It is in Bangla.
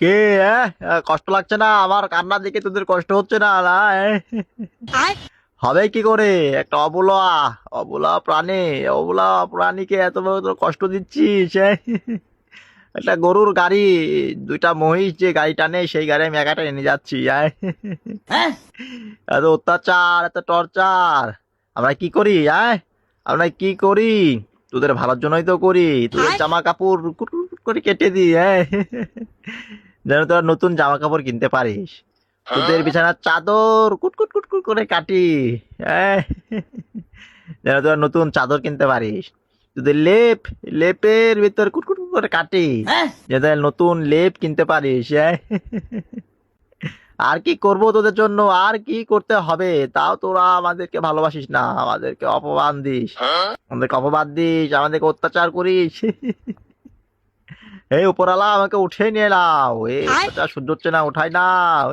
কে? কষ্ট লাগছে না? আমার কান্না দেখে তোদের কষ্ট হচ্ছে না? না হবে কি করে? একটা অবলা অবলা প্রাণী, অবলা প্রাণীকে এত বড় তোর কষ্ট দিচ্ছিস? একটা গরুর গাড়ি, দুইটা মহিষ যে গাড়ি টানে সেই গাড়ি আমি একাটা নিয়ে যাচ্ছি। এত অত্যাচার, এত টর্চার, আমরা কি করি? আমরা কি করি? তোদের ভালোর জন্যই তো করি। তোদের জামা কাপড় কুট কুট কুট করে কেটে দিই, যেন তোরা নতুন জামা কাপড় কিনতে পারিস। তোদের বিছানার চাদর কুট কুট কুট কুট করে কাটি, হ্যাঁ, যেন তোরা নতুন চাদর কিনতে পারিস। তোদের লেপের ভিতর কুট কুট কুট করে কাটি, যাতে নতুন লেপ কিনতে পারিস। আর কি করব তোদের জন্য? আর কি করতে হবে? তাও তোরা আমাদেরকে ভালোবাসিস না, আমাদেরকে অপমান দিস, আমাদেরকে অপবাদ দিস, আমাদেরকে অত্যাচার করিস। এই উপরালা, আমাকে উঠে নিয়ে নাও, এই অত্যাচার সহ্য হচ্ছে না, উঠাই নাও।